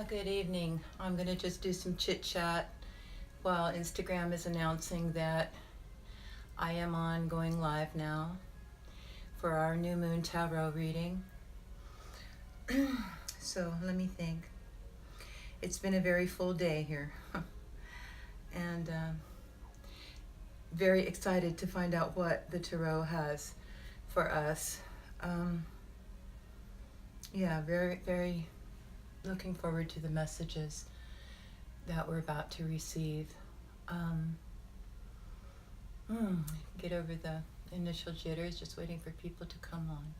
Good evening. I'm going to just do some chit chat while Instagram is announcing that I am on going live now for our new moon tarot reading. So let me think. It's been a very full day here and very excited to find out what the tarot has for us. Very, very looking forward to the messages that we're about to receive. Um, get over the initial jitters, just waiting for people to come on.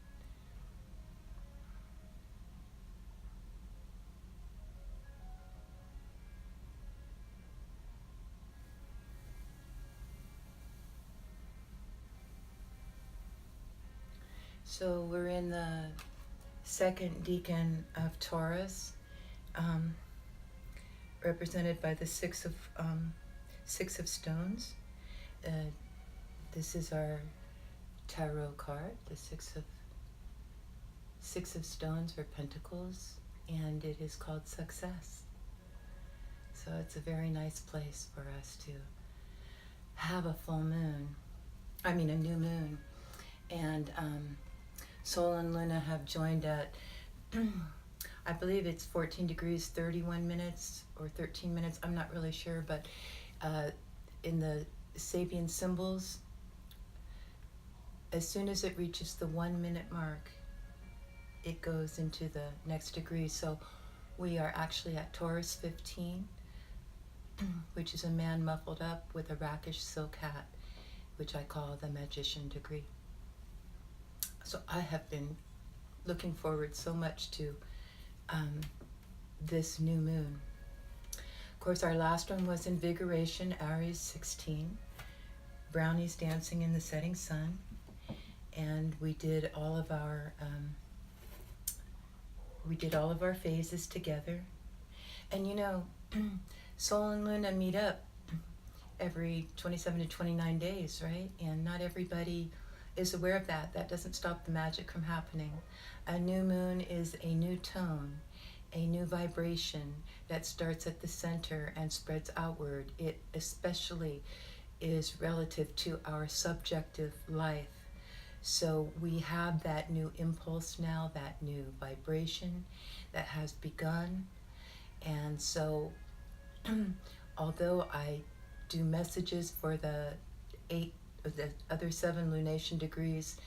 So we're in the second decan of Taurus, represented by the Six of Stones. This is our tarot card, the Six of Stones or Pentacles, and it is called Success. So it's a very nice place for us to have a a new moon. And Sol and Luna have joined at, I believe it's 14 degrees, 31 minutes or 13 minutes. I'm not really sure, but in the Sabian symbols, as soon as it reaches the 1 minute mark, it goes into the next degree. So we are actually at Taurus 15, which is a man muffled up with a rakish silk hat, which I call the magician degree. So I have been looking forward so much to this new moon. Of course, our last one was Invigoration, Aries 16, brownies dancing in the setting sun, and we did all of our phases together. And you know, Sol and Luna meet up every 27 to 29 days, right? And not everybody is aware of that. That doesn't stop the magic from happening. A new moon is a new tone, a new vibration that starts at the center and spreads outward. It especially is relative to our subjective life. So we have that new impulse now, that new vibration that has begun. And so although I do messages for the other 7 lunation degrees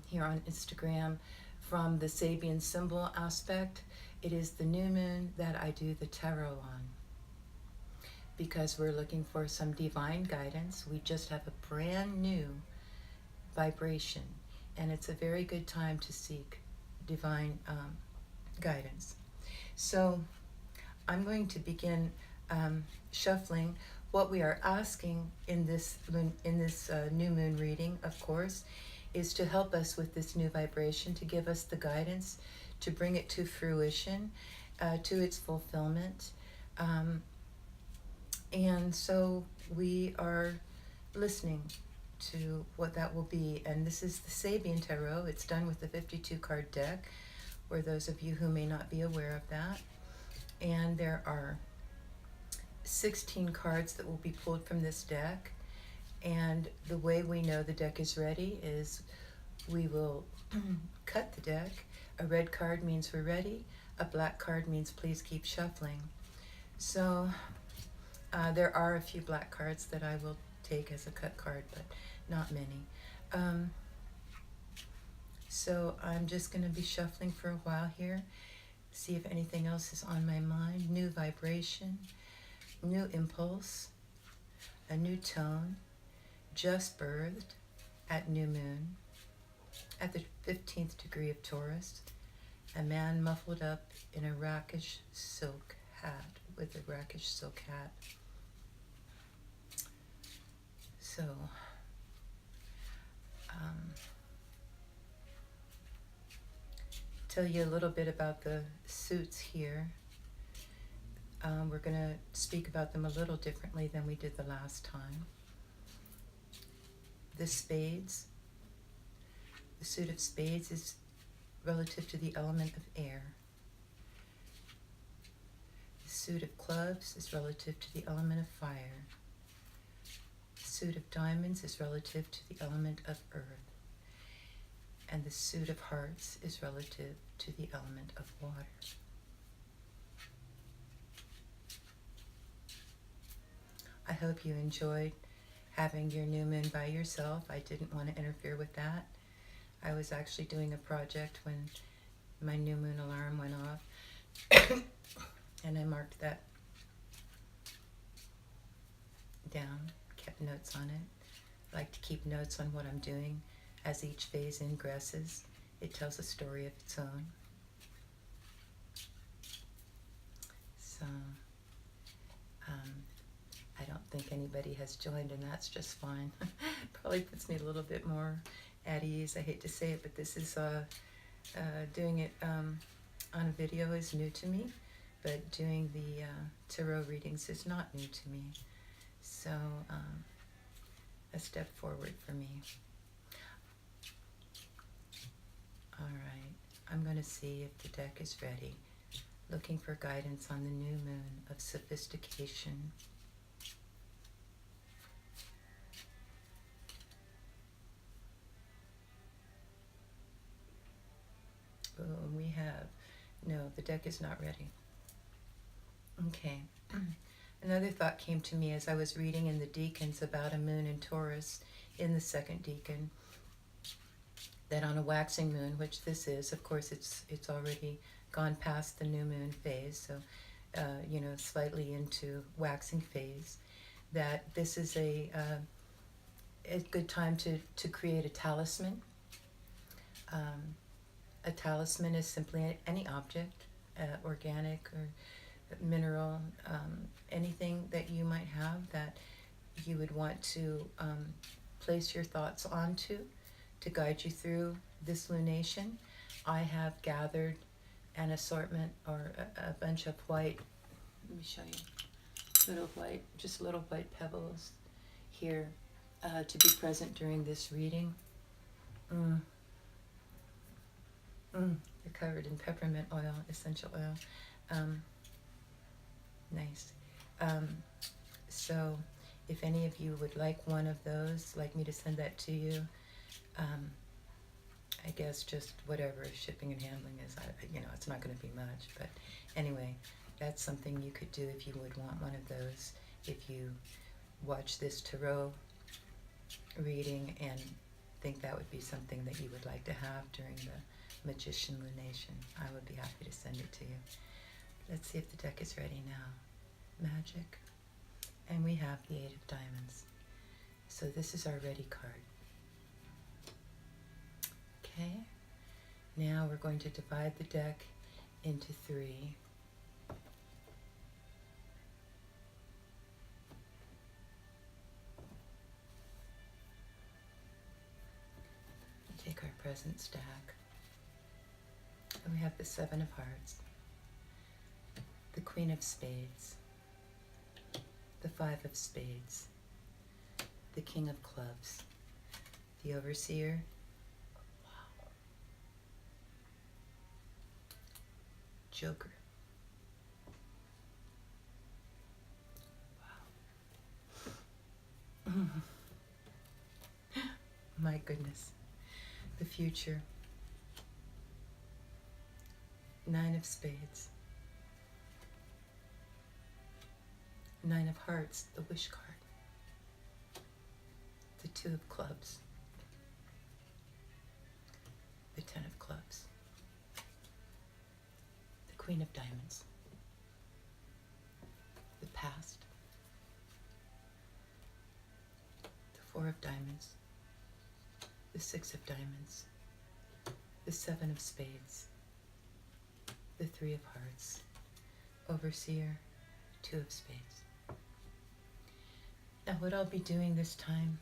here on Instagram from the Sabian symbol aspect, it is the new moon that I do the tarot on, because we're looking for some divine guidance. We just have a brand new vibration, and it's a very good time to seek divine guidance. So I'm going to begin shuffling. What we are asking in this new moon reading, of course, is to help us with this new vibration, to give us the guidance, to bring it to fruition, to its fulfillment. And so we are listening to what that will be. And this is the Sabian Tarot. It's done with the 52 card deck, for those of you who may not be aware of that. And there are 16 cards that will be pulled from this deck. And the way we know the deck is ready is we will cut the deck. A red card means we're ready. A black card means please keep shuffling. So there are a few black cards that I will take as a cut card, but not many. So I'm just going to be shuffling for a while here, see if anything else is on my mind. New vibration, new impulse, a new tone, just birthed at new moon, at the 15th degree of Taurus, a man muffled up in a rakish silk hat, with a rakish silk hat. So, tell you a little bit about the suits here. We're going to speak about them a little differently than we did the last time. The spades, the suit of spades is relative to the element of air. suit of clubs is relative to the element of fire. The suit of diamonds is relative to the element of earth. And the suit of hearts is relative to the element of water. I hope you enjoyed having your new moon by yourself. I didn't want to interfere with that. I was actually doing a project when my new moon alarm went off, and I marked that down, kept notes on it. I like to keep notes on what I'm doing as each phase ingresses. It tells a story of its own. So, I don't think anybody has joined, and that's just fine. Probably puts me a little bit more at ease. I hate to say it, but this is doing it on a video is new to me, but doing the tarot readings is not new to me. So a step forward for me. All right, I'm going to see if the deck is ready. Looking for guidance on the new moon of Sophistication. Oh, we have, no, the deck is not ready. Okay. Another thought came to me as I was reading in the Deacons about a moon in Taurus in the second deacon, that on a waxing moon, which this is, of course, it's already gone past the new moon phase, so slightly into waxing phase, that this is a good time to create a talisman. A talisman is simply any object, organic or mineral, anything that you might have that you would want to place your thoughts onto to guide you through this lunation. I have gathered an assortment or a bunch of white, let me show you, little white pebbles here to be present during this reading. They're covered in peppermint oil, essential oil. Nice. So if any of you would like one of those, like me to send that to you, I guess just whatever shipping and handling is, it's not going to be much. But anyway, that's something you could do if you would want one of those. If you watch this tarot reading and think that would be something that you would like to have during the Magician Lunation, I would be happy to send it to you. Let's see if the deck is ready now. Magic. And we have the 8 of Diamonds. So this is our ready card. Okay. Now we're going to divide the deck into 3. Take our present stack. And we have the 7 of Hearts, the Queen of Spades, the 5 of Spades, the King of Clubs, the Overseer, Joker, wow, my goodness, the Future, 9 of Spades, 9 of Hearts, the Wish card, the 2 of Clubs, the 10 of Clubs, the Queen of Diamonds, the Past, the 4 of Diamonds, the 6 of Diamonds, the 7 of Spades, the 3 of Hearts, Overseer, 2 of Spades. Now what I'll be doing this time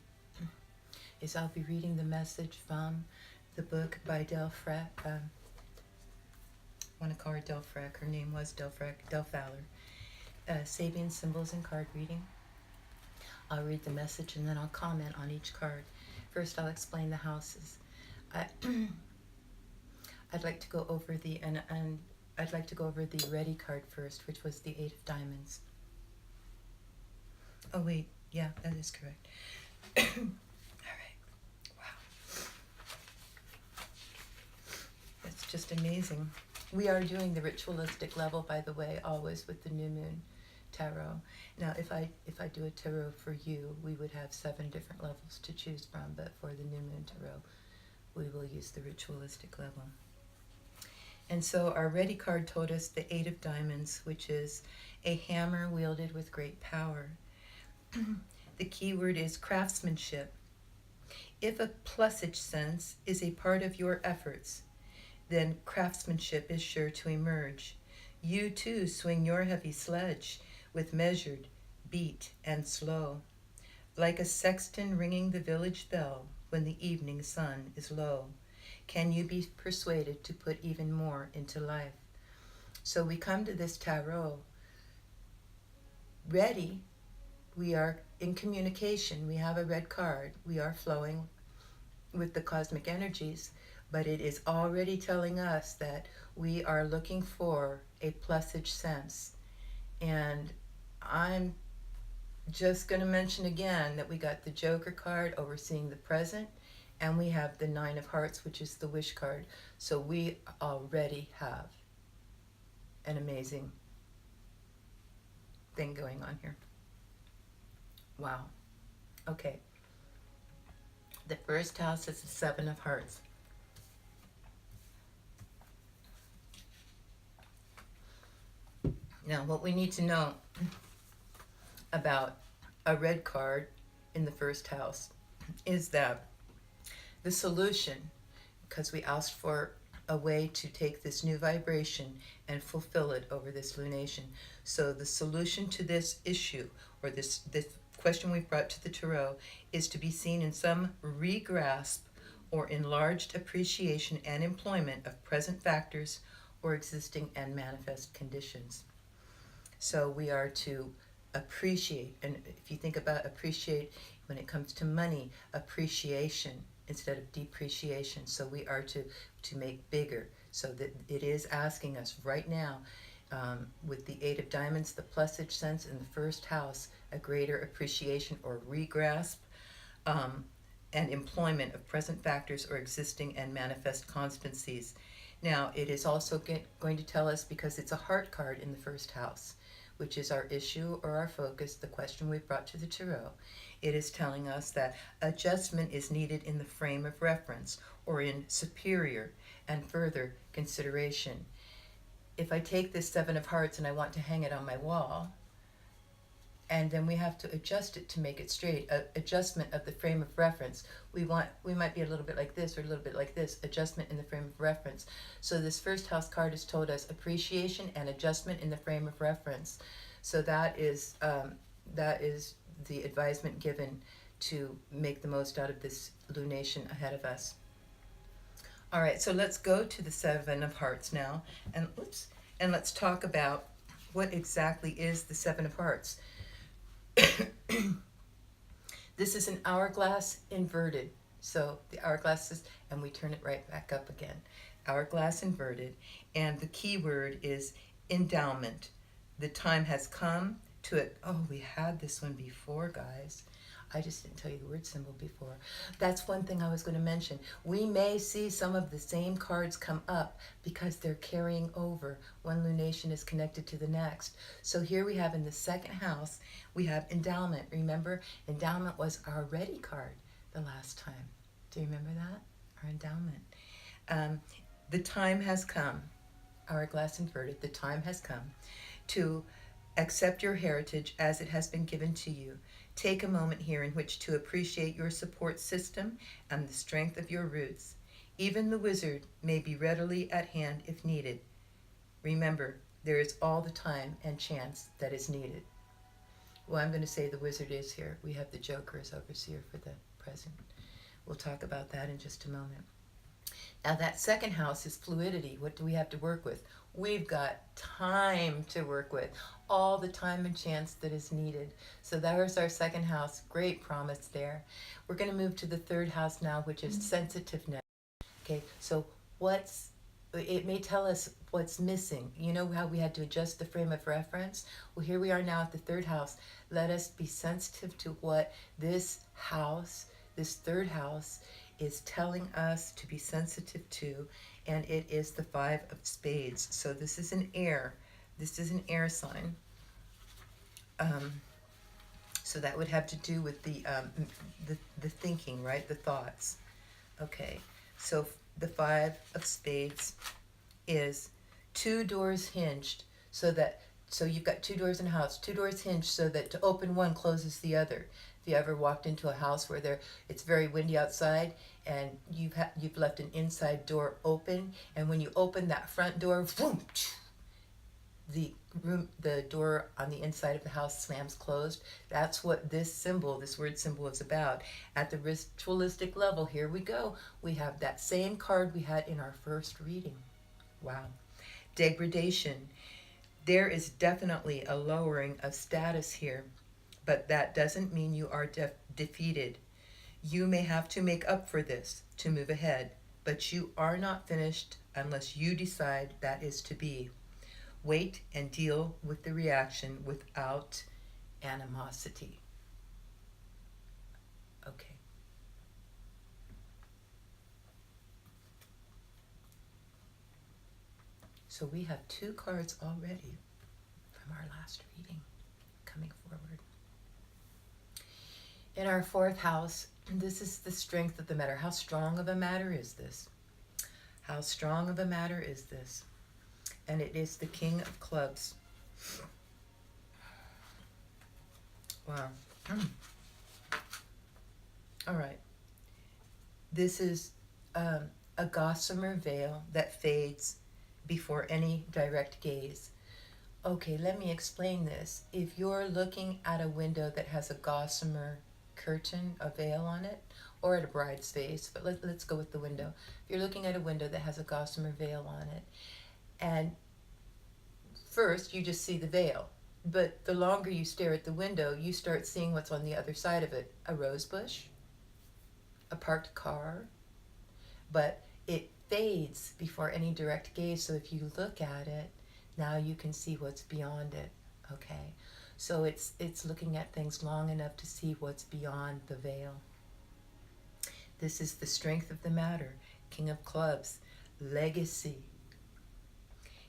is I'll be reading the message from the book by Del Frack. I want to call her Del Frack. Her name was Del Fowler. Sabian Symbols and Card Reading. I'll read the message and then I'll comment on each card. First I'll explain the houses. I'd like to go over and I'd like to go over the ready card first, which was the Eight of Diamonds. Oh wait, yeah, that is correct. All right. Wow. That's just amazing. We are doing the ritualistic level, by the way, always with the new moon tarot. Now, if I do a tarot for you, we would have 7 different levels to choose from, but for the new moon tarot, we will use the ritualistic level. And so our ready card told us the Eight of Diamonds, which is a hammer wielded with great power. The key word is craftsmanship. If a plusage sense is a part of your efforts, then craftsmanship is sure to emerge. You too swing your heavy sledge with measured beat and slow, like a sexton ringing the village bell when the evening sun is low. Can you be persuaded to put even more into life? So we come to this tarot ready. We are in communication. We have a red card. We are flowing with the cosmic energies, but it is already telling us that we are looking for a plusage sense. And I'm just going to mention again that we got the Joker card overseeing the present, and we have the Nine of Hearts, which is the wish card. So we already have an amazing thing going on here. Wow. Okay. The first house is the Seven of Hearts. Now, what we need to know about a red card in the first house is that the solution, because we asked for a way to take this new vibration and fulfill it over this lunation. So the solution to this issue, or this question we've brought to the tarot, is to be seen in some regrasp or enlarged appreciation and employment of present factors or existing and manifest conditions. So we are to appreciate, and if you think about appreciate when it comes to money, appreciation instead of depreciation. So we are to make bigger. So that it is asking us right now, with the Eight of Diamonds, the plusage sense in the first house, a greater appreciation or regrasp and employment of present factors or existing and manifest constancies. Now, it is also going to tell us, because it's a heart card in the first house, which is our issue or our focus, the question we've brought to the tarot. It is telling us that adjustment is needed in the frame of reference or in superior and further consideration. If I take this Seven of Hearts and I want to hang it on my wall, and then we have to adjust it to make it straight, adjustment of the frame of reference. We might be a little bit like this or a little bit like this, adjustment in the frame of reference. So this first house card has told us appreciation and adjustment in the frame of reference. So that is the advisement given to make the most out of this lunation ahead of us. All right, so let's go to the Seven of Hearts now, and let's talk about what exactly is the Seven of Hearts. This is an hourglass inverted. So the hourglass is, and we turn it right back up again. Hourglass inverted, and the key word is endowment. The time has come to it. Oh, we had this one before, guys. I just didn't tell you the word symbol before. That's one thing I was going to mention. We may see some of the same cards come up because they're carrying over. One lunation is connected to the next. So here we have in the second house, we have endowment. Remember, endowment was our ready card the last time. Do you remember that? Our endowment. The time has come. Hourglass inverted. The time has come to accept your heritage as it has been given to you. Take a moment here in which to appreciate your support system and the strength of your roots. Even the wizard may be readily at hand if needed. Remember, there is all the time and chance that is needed. Well, I'm going to say the wizard is here. We have the Joker as overseer for the present. We'll talk about that in just a moment. Now, that second house is fluidity. What do we have to work with? We've got time to work with, all the time and chance that is needed. So there's our second house. Great promise there. We're going to move to the third house now, which is sensitiveness. Okay, so what's it may tell us what's missing. You know how we had to adjust the frame of reference? Well, here we are now at the third house. Let us be sensitive to what this house, this third house, is telling us to be sensitive to, and it is the Five of Spades. So this is an air. This is an air sign. So that would have to do with the thinking, right? The thoughts. Okay, so the Five of Spades is two doors hinged, so you've got two doors in a house, two doors hinged so that to open one closes the other. If you ever walked into a house where it's very windy outside and you've left an inside door open, and when you open that front door, boom, the door on the inside of the house slams closed. That's what this word symbol is about. At the ritualistic level, here we go. We have that same card we had in our first reading. Wow. Degradation. There is definitely a lowering of status here, but that doesn't mean you are defeated. You may have to make up for this to move ahead, but you are not finished unless you decide that is to be. Wait and deal with the reaction without animosity. Okay. So we have two cards already from our last reading coming forward. In our fourth house, this is the strength of the matter. How strong of a matter is this? How strong of a matter is this? And it is the King of Clubs. Wow. All right. This is a gossamer veil that fades before any direct gaze. Okay, let me explain this. If you're looking at a window that has a gossamer curtain, a veil on it, or at a bride's face, but let's go with the window. If you're looking at a window that has a gossamer veil on it, and first you just see the veil, but the longer you stare at the window, you start seeing what's on the other side of it. A rose bush, a parked car, but it fades before any direct gaze. So if you look at it, now you can see what's beyond it. Okay, so it's looking at things long enough to see what's beyond the veil. This is the strength of the matter. King of Clubs, legacy.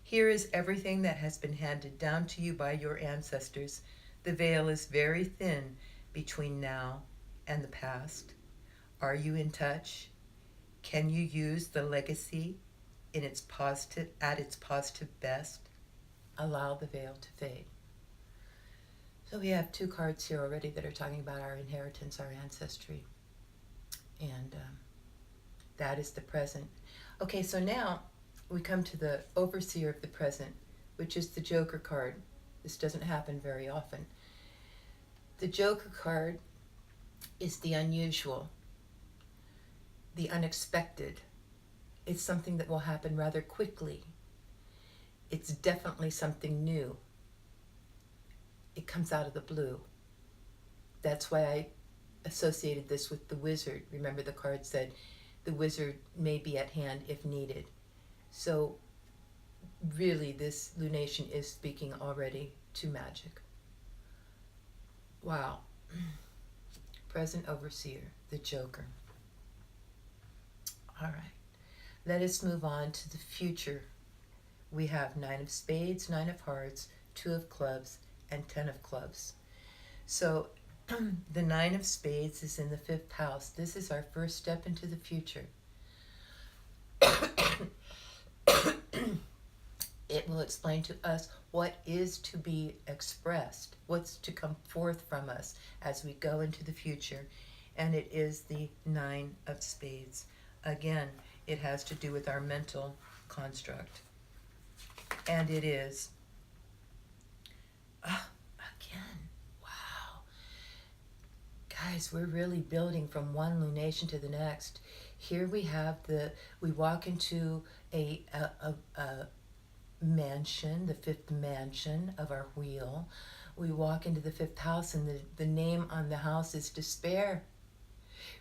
Here is everything that has been handed down to you by your ancestors. The veil is very thin between now and the past. Are you in touch? Can you use the legacy at its positive best? Allow the veil to fade. So we have two cards here already that are talking about our inheritance, our ancestry. And that is the present. Okay, so now we come to the overseer of the present, which is the Joker card. This doesn't happen very often. The Joker card is the unusual, the unexpected. It's something that will happen rather quickly. It's definitely something new. It comes out of the blue. That's why I associated this with the wizard. Remember, the card said the wizard may be at hand if needed. So really, this lunation is speaking already to magic. Wow. Present overseer, the Joker. All right. Let us move on to the future. We have 9 of Spades, 9 of Hearts, 2 of Clubs, and 10 of Clubs. So the 9 of Spades is in the 5th house. This is our first step into the future. It will explain to us what is to be expressed, what's to come forth from us as we go into the future. And it is the 9 of Spades. Again, it has to do with our mental construct. And it is, again, wow. Guys, we're really building from one lunation to the next. Here we have we walk into a mansion, the 5th mansion of our wheel. We walk into the 5th house, and the name on the house is despair.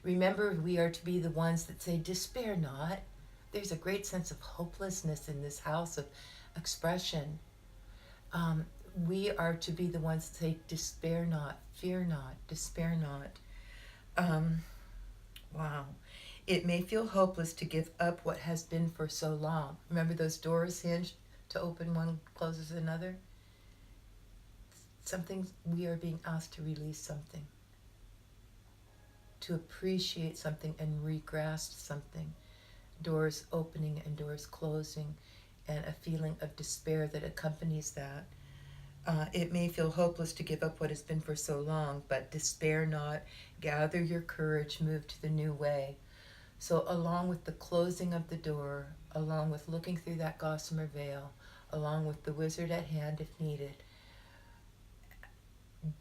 Remember, we are to be the ones that say, despair not. There's a great sense of hopelessness in this house of expression. Um, we are to be the ones to say, despair not, fear not, despair not. Um, wow. It may feel hopeless to give up what has been for so long. Remember those doors hinged to open one, closes another? Something, we are being asked to release something, to appreciate something and re-grasp something. Doors opening and doors closing, and a feeling of despair that accompanies that. It may feel hopeless to give up what has been for so long, but despair not. Gather your courage, move to the new way. So, along with the closing of the door, along with looking through that gossamer veil, along with the wizard at hand if needed,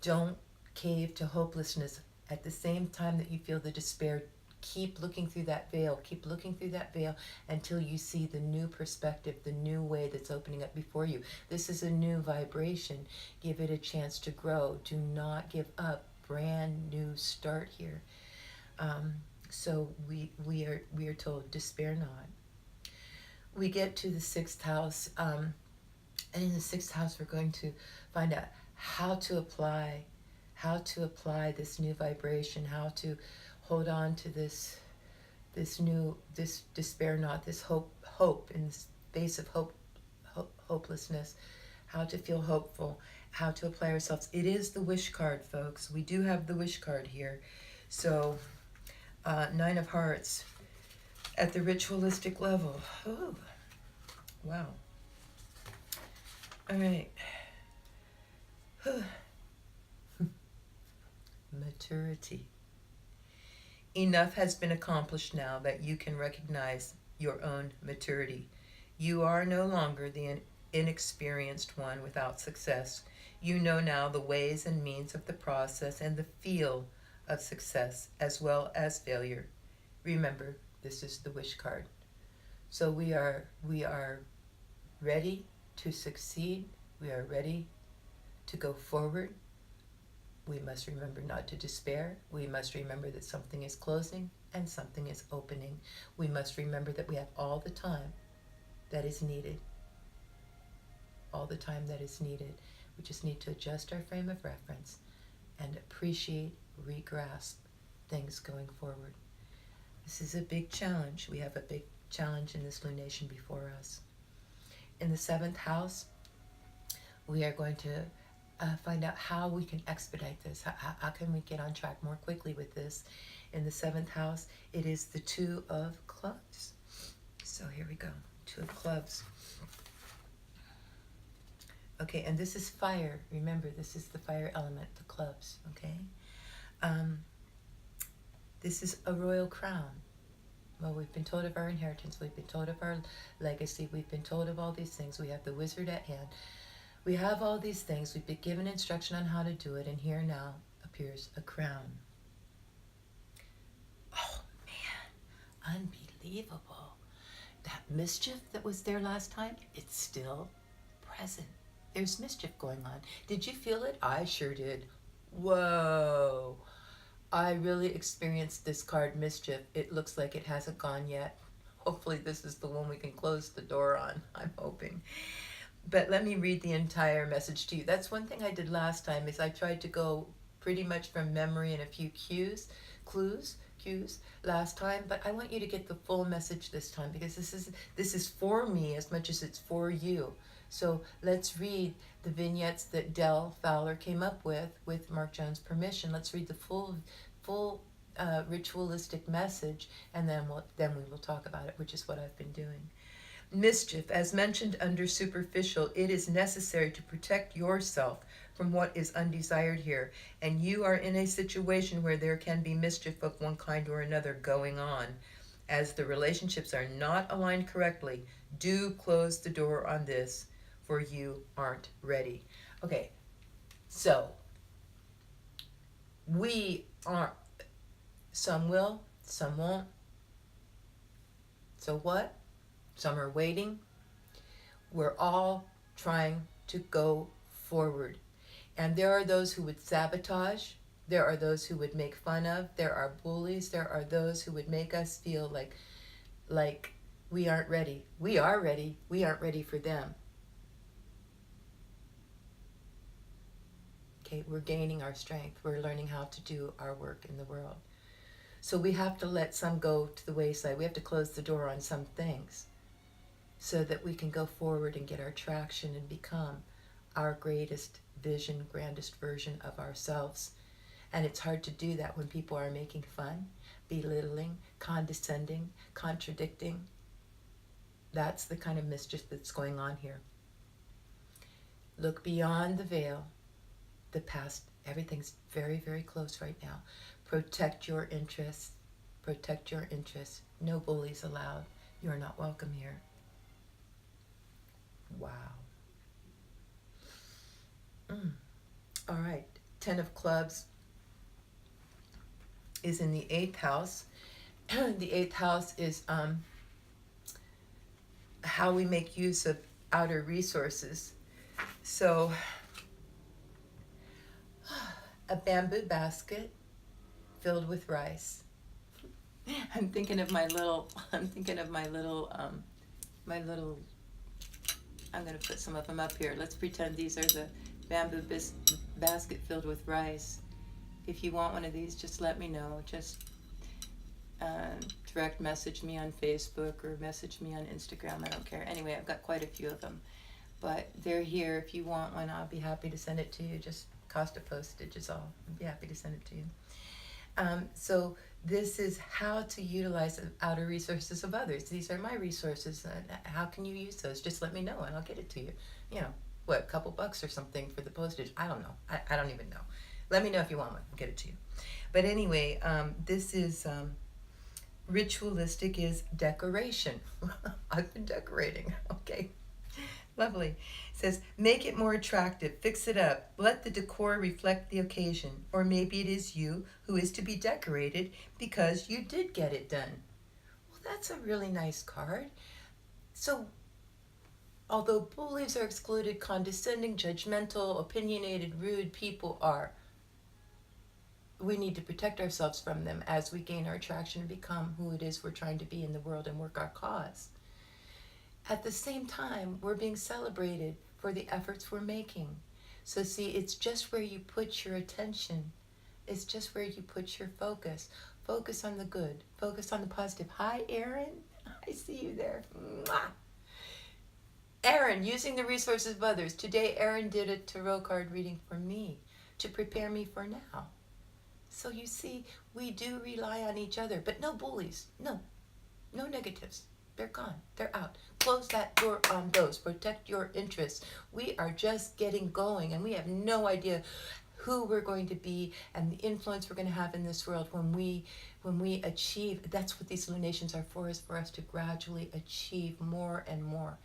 don't cave to hopelessness. At the same time that you feel the despair, keep looking through that veil, keep looking through that veil until you see the new perspective, the new way that's opening up before you. This is a new vibration. Give it a chance to grow. Do not give up. Brand new start here. So we are told, despair not. We get to the sixth house, and in the sixth house we're going to find out how to apply this new vibration, how to hold on to this despair not, this hope in the face of hopelessness, how to feel hopeful, how to apply ourselves. It is the wish card, folks. We do have the wish card here. So Nine of Hearts at the ritualistic level. Oh, wow. All right. Maturity. Enough has been accomplished now that you can recognize your own maturity. You are no longer the inexperienced one without success. You know now the ways and means of the process and the feel of success as well as failure. Remember, this is the wish card. So we are ready to succeed. We are ready to go forward. We must remember not to despair. We must remember that something is closing and something is opening. We must remember that we have all the time that is needed. All the time that is needed. We just need to adjust our frame of reference and appreciate, re-grasp things going forward. This is a big challenge. We have a big challenge in this lunation before us. In the seventh house, we are going to find out how we can expedite this. How can we get on track more quickly with this? In the seventh house, it is the Two of Clubs. So here we go. Two of Clubs. Okay, and this is fire. Remember, this is the fire element, the clubs, okay? This is a royal crown. Well, we've been told of our inheritance. We've been told of our legacy. We've been told of all these things. We have the wizard at hand. We have all these things. We've been given instruction on how to do it, and here now appears a crown. Oh, man, unbelievable. That mischief that was there last time, it's still present. There's mischief going on. Did you feel it? I sure did. Whoa. I really experienced this card, Mischief. It looks like it hasn't gone yet. Hopefully this is the one we can close the door on, I'm hoping. But let me read the entire message to you. That's one thing I did last time, is I tried to go pretty much from memory and a few cues last time, but I want you to get the full message this time, because this is for me as much as it's for you. So let's read the vignettes that Del Fowler came up with Mark Jones' permission. Let's read the full ritualistic message, and then we will talk about it, which is what I've been doing. Mischief, as mentioned under superficial, it is necessary to protect yourself from what is undesired here, and you are in a situation where there can be mischief of one kind or another going on. As the relationships are not aligned correctly, do close the door on this, for you aren't ready. Okay, so we aren't. Some will, some won't. So what? Some are waiting. We're all trying to go forward. And there are those who would sabotage. There are those who would make fun of. There are bullies. There are those who would make us feel like We aren't ready. We are ready. We aren't ready for them. Okay, we're gaining our strength. We're learning how to do our work in the world. So we have to let some go to the wayside. We have to close the door on some things so that we can go forward and get our traction and become our greatest vision, grandest version of ourselves. And it's hard to do that when people are making fun, belittling, condescending, contradicting. That's the kind of mischief that's going on here. Look beyond the veil. The past, everything's very, very close right now. Protect your interests. Protect your interests. No bullies allowed. You are not welcome here. Wow. All right. 10 of clubs is in the 8th house. The 8th house is how we make use of outer resources. So a bamboo basket filled with rice. I'm thinking of my little, I'm going to put some of them up here. Let's pretend these are the bamboo basket filled with rice. If you want one of these, just let me know. Just direct message me on Facebook or message me on Instagram. I don't care. Anyway, I've got quite a few of them. But they're here. If you want one, I'll be happy to send it to you. Just cost of postage is all. I'd be happy to send it to you. So this is how to utilize the outer resources of others. These are my resources. How can you use those? Just let me know and I'll get it to you. You know, what, a couple bucks or something for the postage? I don't know. I don't even know. Let me know if you want one. I'll get it to you. But anyway, this is ritualistic is decoration. I've been decorating. Okay. Lovely. It says, make it more attractive, fix it up, let the decor reflect the occasion, or maybe it is you who is to be decorated because you did get it done. Well, that's a really nice card. So, although bullies are excluded, condescending, judgmental, opinionated, rude people are. We need to protect ourselves from them as we gain our traction and become who it is we're trying to be in the world and work our cause. At the same time, we're being celebrated for the efforts we're making. So see, it's just where you put your attention. It's just where you put your focus. Focus on the good. Focus on the positive. Hi, Erin. I see you there. Mwah. Erin, using the resources of others. Today, Erin did a tarot card reading for me to prepare me for now. So you see, we do rely on each other, but no bullies. No negatives. They're gone. They're out. Close that door on those. Protect your interests. We are just getting going, and we have no idea who we're going to be and the influence we're going to have in this world when we achieve. That's what these lunations are for, is for us to gradually achieve more and more.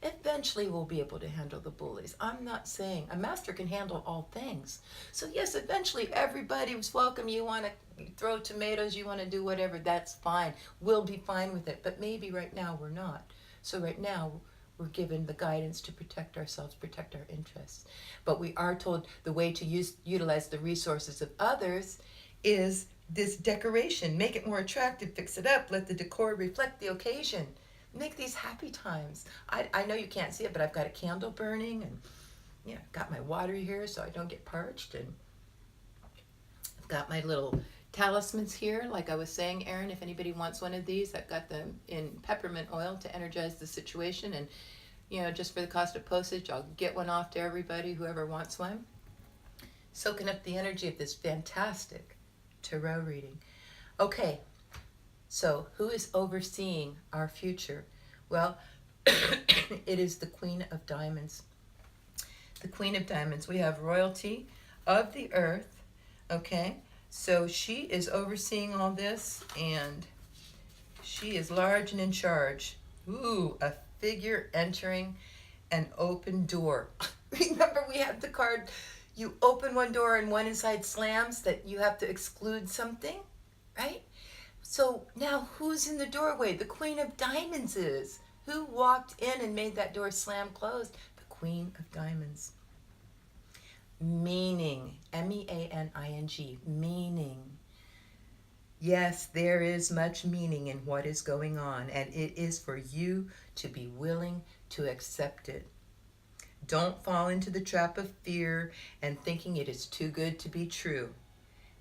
Eventually we'll be able to handle the bullies. I'm not saying a master can handle all things. So yes, eventually everybody was welcome. You want to throw tomatoes, you want to do whatever, that's fine. We'll be fine with it. But maybe right now we're not. So right now we're given the guidance to protect ourselves, protect our interests. But we are told the way to utilize the resources of others is this decoration. Make it more attractive, fix it up, let the decor reflect the occasion. Make these happy times. I know you can't see it, but I've got a candle burning, and yeah, I've got my water here so I don't get parched, and I've got my little talismans here. Like I was saying, Erin, if anybody wants one of these, I've got them in peppermint oil to energize the situation, and you know, just for the cost of postage, I'll get one off to everybody, whoever wants one. Soaking up the energy of this fantastic tarot reading. Okay. So, who is overseeing our future? Well, it is the Queen of Diamonds. The Queen of Diamonds. We have royalty of the earth, okay? So, she is overseeing all this, and she is large and in charge. Ooh, a figure entering an open door. Remember, we had the card, you open one door and one inside slams, that you have to exclude something, right? So now who's in the doorway? The Queen of Diamonds is. Who walked in and made that door slam closed? The Queen of Diamonds. Meaning, M-E-A-N-I-N-G, meaning. Yes, there is much meaning in what is going on, and it is for you to be willing to accept it. Don't fall into the trap of fear and thinking it is too good to be true.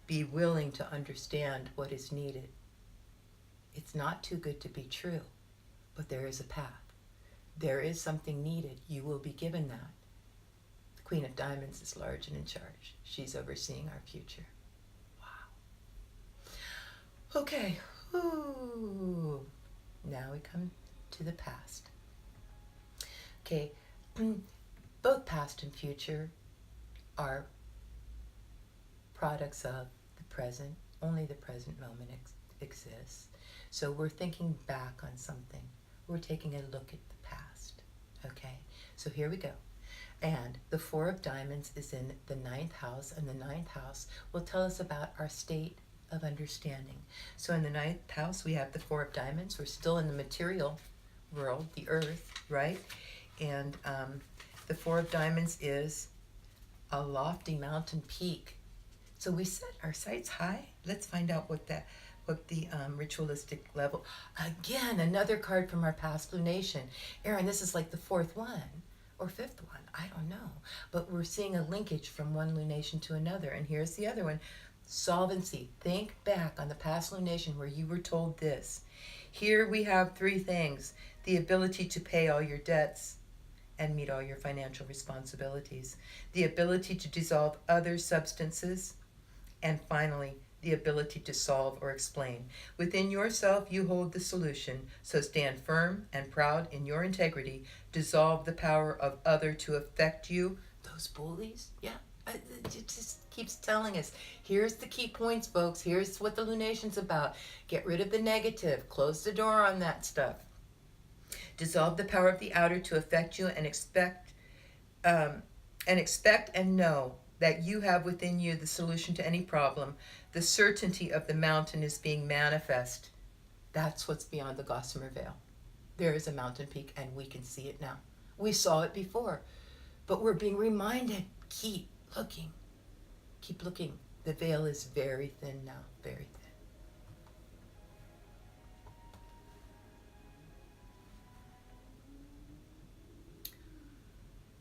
Be willing to understand what is needed. It's not too good to be true, but there is a path. There is something needed. You will be given that. The Queen of Diamonds is large and in charge. She's overseeing our future. Wow. Okay. Ooh. Now we come to the past. Okay. Both past and future are products of the present. Only the present moment exists. So we're thinking back on something. We're taking a look at the past. Okay, so here we go. And the Four of Diamonds is in the 9th house, and the 9th house will tell us about our state of understanding. So in the 9th house, we have the Four of Diamonds. We're still in the material world, the earth, right? And the Four of Diamonds is a lofty mountain peak. So we set our sights high. Let's find out what the ritualistic level. Again, another card from our past lunation. Erin, this is like the 4th one or 5th one. I don't know. But we're seeing a linkage from one lunation to another. And here's the other one. Solvency. Think back on the past lunation where you were told this. Here we have 3 things. The ability to pay all your debts and meet all your financial responsibilities. The ability to dissolve other substances. And finally, the ability to solve or explain. Within yourself, you hold the solution, so stand firm and proud in your integrity. Dissolve the power of other to affect you. Those bullies, yeah, it just keeps telling us. Here's the key points, folks. Here's what the lunation's about. Get rid of the negative. Close the door on that stuff. Dissolve the power of the outer to affect you, and expect and know that you have within you the solution to any problem. The certainty of the mountain is being manifest. That's what's beyond the gossamer veil. There is a mountain peak, and we can see it now. We saw it before, but we're being reminded, keep looking. Keep looking. The veil is very thin now, very thin.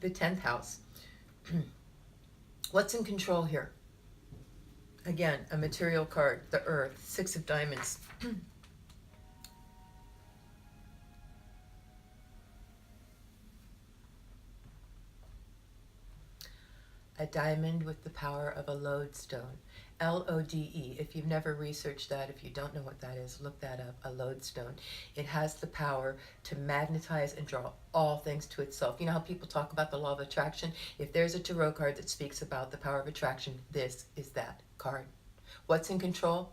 The 10th house. What's in control here? Again, a material card, the earth, 6 of diamonds. A diamond with the power of a lodestone. Lode. If you've never researched that, if you don't know what that is, look that up, a lodestone. It has the power to magnetize and draw all things to itself. You know how people talk about the law of attraction? If there's a tarot card that speaks about the power of attraction, this is that card. What's in control?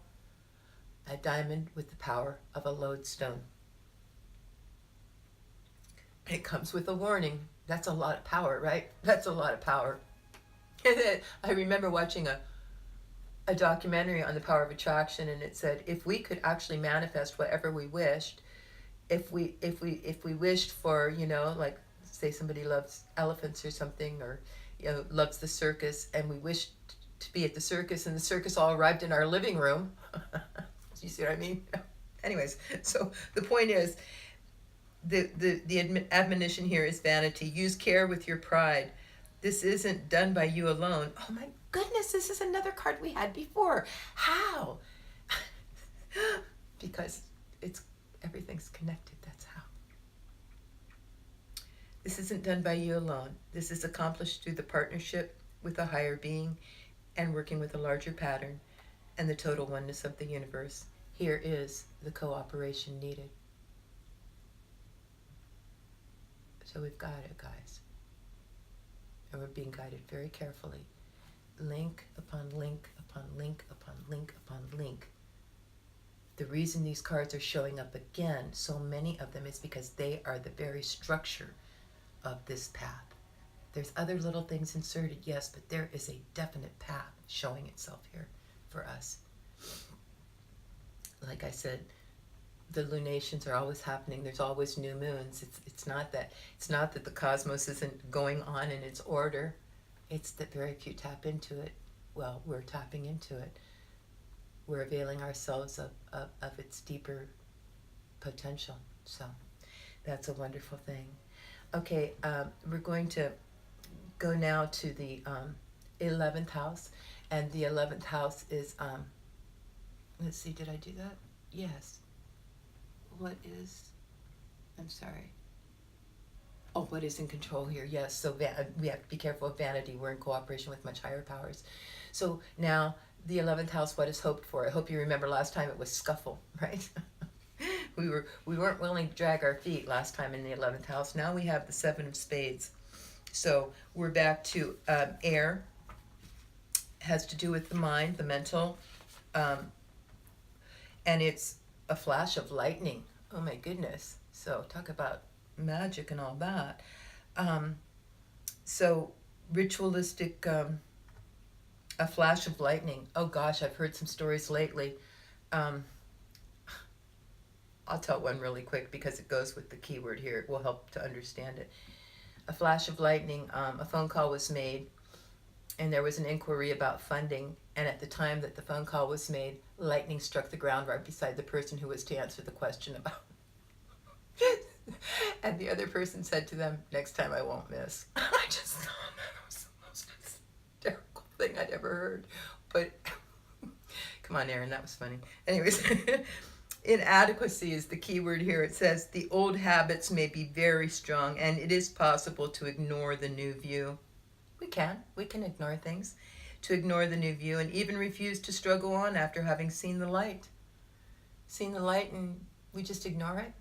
A diamond with the power of a lodestone. It comes with a warning. That's a lot of power, right? That's a lot of power. I remember watching a documentary on the power of attraction, and it said if we could actually manifest whatever we wished, if we wished for, you know, like say somebody loves elephants or something, or you know, loves the circus, and we wished to be at the circus, and the circus all arrived in our living room. You see what I mean? Anyways, so the point is, the admonition here is vanity. Use care with your pride. This isn't done by you alone. Oh my goodness, this is another card we had before. How? Because everything's connected, that's how. This isn't done by you alone. This is accomplished through the partnership with a higher being and working with a larger pattern and the total oneness of the universe. Here is the cooperation needed. So we've got it, guys. And we're being guided very carefully. Link upon link upon link upon link upon link. The reason these cards are showing up again, so many of them, is because they are the very structure of this path. There's other little things inserted, yes, but there is a definite path showing itself here for us. Like I said, the lunations are always happening. There's always new moons. It's not that the cosmos isn't going on in its order. It's that very few tap into it. Well, we're tapping into it. we're availing ourselves of its deeper potential. So that's a wonderful thing. Okay, we're going to go now to the 11th house. And the 11th house is, let's see, did I do that? Yes. What is, I'm sorry. Oh, what is in control here? Yes, so we have to be careful of vanity. We're in cooperation with much higher powers. So now, the 11th house, what is hoped for? I hope you remember last time it was scuffle, right? we weren't willing to drag our feet last time in the 11th house. Now we have the 7 of spades. So we're back to air. Has to do with the mind, the mental, and it's a flash of lightning. Oh my goodness. So talk about magic and all that. So ritualistic, a flash of lightning. Oh gosh, I've heard some stories lately. I'll tell one really quick because it goes with the keyword here. It will help to understand it. A flash of lightning, a phone call was made, and there was an inquiry about funding, and at the time that the phone call was made, lightning struck the ground right beside the person who was to answer the question about and the other person said to them, next time I won't miss. I just thought that was the most hysterical thing I'd ever heard. But come on, Erin, that was funny. Anyways, inadequacy is the key word here. It says the old habits may be very strong, and it is possible to ignore the new view. We can ignore things, to ignore the new view, and even refuse to struggle on after having seen the light. Seen the light and we just ignore it?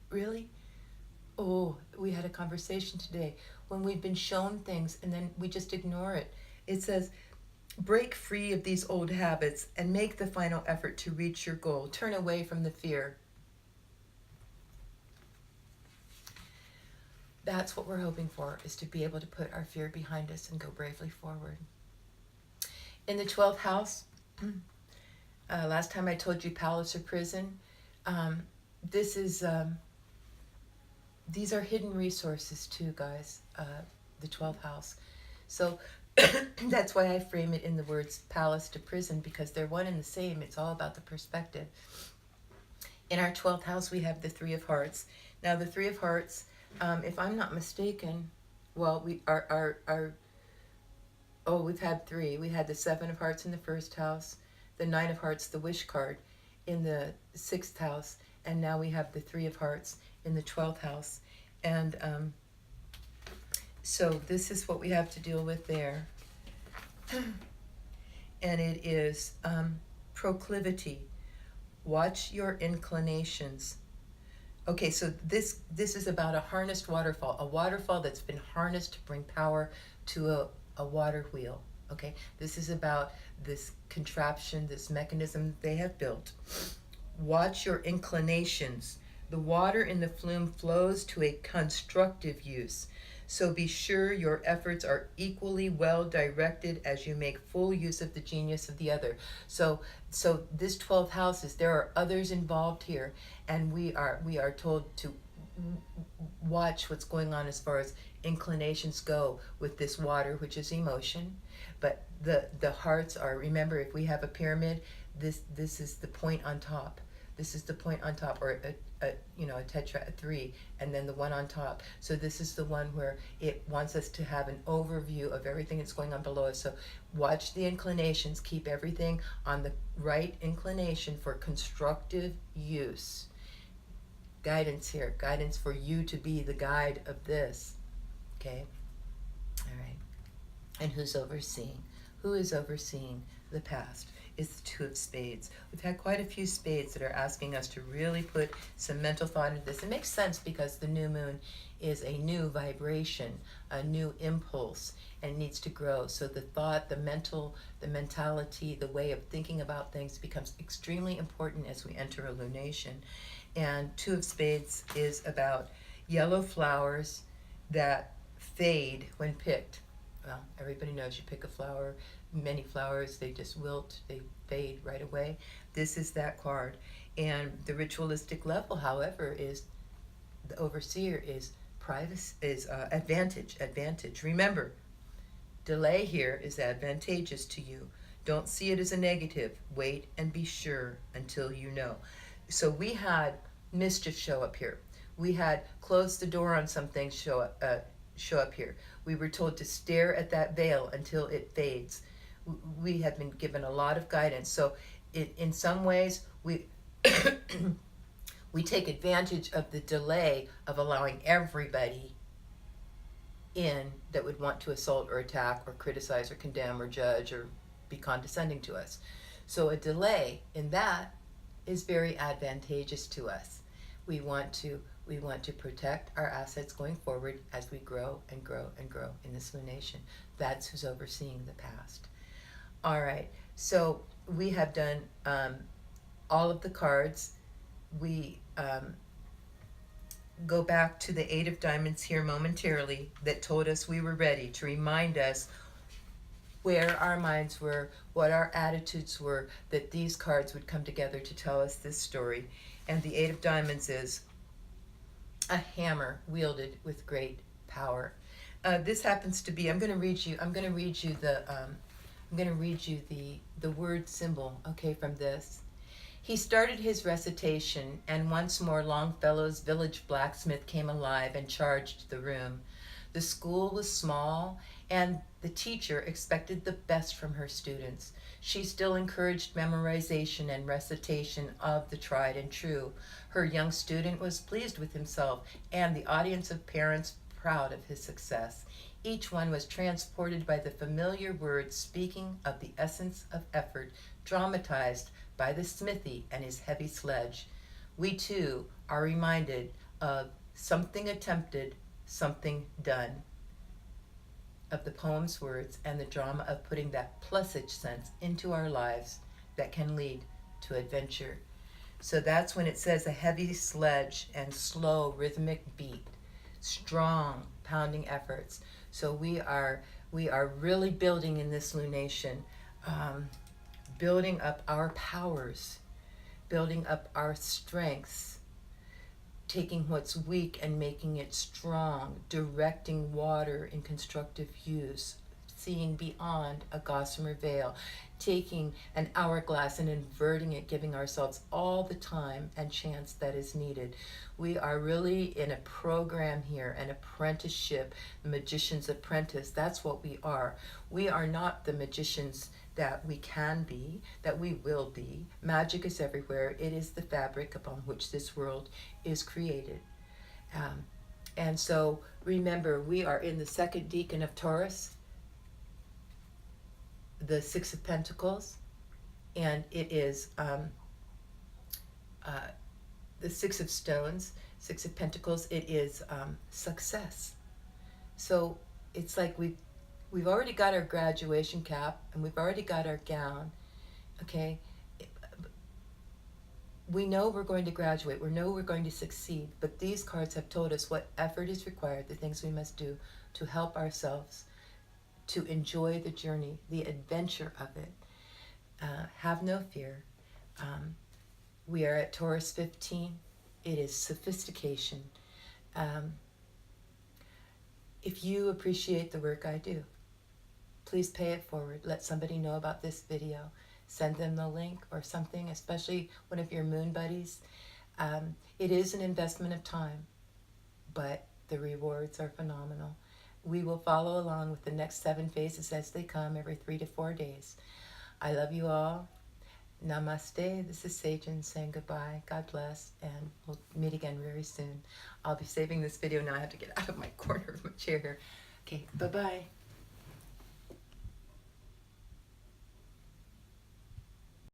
Really? Oh, we had a conversation today when we've been shown things and then we just ignore it. It says, break free of these old habits and make the final effort to reach your goal. Turn away from the fear. That's what we're hoping for, is to be able to put our fear behind us and go bravely forward. In the 12th house, last time I told you palace or prison, this is, these are hidden resources too, guys, the 12th house. So that's why I frame it in the words palace to prison, because they're one and the same. It's all about the perspective. In our 12th house, we have the 3 of hearts. Now, the 3 of hearts, if I'm not mistaken, well, we've had 3. We had the 7 of hearts in the 1st house, the 9 of hearts, the wish card, in the 6th house, and now we have the 3 of hearts in the 12th house. And so this is what we have to deal with there. And it is proclivity. Watch your inclinations. Okay, so this is about a harnessed waterfall, a waterfall that's been harnessed to bring power to a water wheel. Okay, this is about this contraption, this mechanism they have built. Watch your inclinations. The water in the flume flows to a constructive use. So be sure your efforts are equally well directed as you make full use of the genius of the other. So this 12th house is, there are others involved here, and we are told to watch what's going on as far as inclinations go with this water, which is emotion. But the hearts are, remember, if we have a pyramid, this is the point on top. This is the point on top, or a tetra, a 3, and then the one on top. So this is the one where it wants us to have an overview of everything that's going on below us. So watch the inclinations, keep everything on the right inclination for constructive use. Guidance here, guidance for you to be the guide of this. Okay? All right. And who's overseeing? Who is overseeing the past? Is the 2 of spades. We've had quite a few spades that are asking us to really put some mental thought into this. It makes sense because the new moon is a new vibration, a new impulse, and it needs to grow. So the thought, the mentality, the way of thinking about things becomes extremely important as we enter a lunation. And 2 of spades is about yellow flowers that fade when picked. Well, everybody knows you pick a flower, many flowers, they just wilt, they fade right away. This is that card. And the ritualistic level, however, is the overseer is privacy, is advantage. Remember, delay here is advantageous to you. Don't see it as a negative. Wait and be sure until you know. So we had mischief show up here. We had close the door on something show up here. We were told to stare at that veil until it fades. We have been given a lot of guidance. So in some ways, we we take advantage of the delay of allowing everybody in that would want to assault or attack or criticize or condemn or judge or be condescending to us. So a delay in that is very advantageous to us. We want to protect our assets going forward as we grow and grow and grow in this lunation. That's who's overseeing the past. All right, so we have done all of the cards. We go back to the Eight of Diamonds here momentarily that told us we were ready, to remind us where our minds were, what our attitudes were, that these cards would come together to tell us this story. And the Eight of Diamonds is a hammer wielded with great power. This happens to be, I'm going to read you the word symbol, okay, from this. He started his recitation, and once more Longfellow's village blacksmith came alive and charged the room. The school was small, and the teacher expected the best from her students. She still encouraged memorization and recitation of the tried and true. Her young student was pleased with himself, and the audience of parents proud of his success. Each one was transported by the familiar words speaking of the essence of effort, dramatized by the smithy and his heavy sledge. We too are reminded of something attempted, something done, of the poem's words and the drama of putting that plusage sense into our lives that can lead to adventure. So that's when it says a heavy sledge and slow rhythmic beat, strong pounding efforts. So we are really building in this lunation, building up our powers, building up our strengths, taking what's weak and making it strong, directing water in constructive use, seeing beyond a gossamer veil, taking an hourglass and inverting it, giving ourselves all the time and chance that is needed. We are really in a program here, an apprenticeship, the magician's apprentice. That's what we are. We are not the magicians that we can be, that we will be. Magic is everywhere. It is the fabric upon which this world is created. And so remember, we are in the second decan of Taurus, the Six of Pentacles, and it is the Six of Stones, Six of Pentacles. It is success. So it's like we've already got our graduation cap and we've already got our gown, okay? We know we're going to graduate, we know we're going to succeed, but these cards have told us what effort is required, the things we must do to help ourselves, to enjoy the journey, the adventure of it. Have no fear. We are at Taurus 15. It is sophistication. If you appreciate the work I do, please pay it forward. Let somebody know about this video. Send them the link or something, especially one of your moon buddies. It is an investment of time, but the rewards are phenomenal. We will follow along with the next 7 phases as they come every 3 to 4 days. I love you all. Namaste. This is Saijin saying goodbye. God bless, and we'll meet again very soon. I'll be saving this video now. I have to get out of my corner of my chair here. Okay, bye-bye.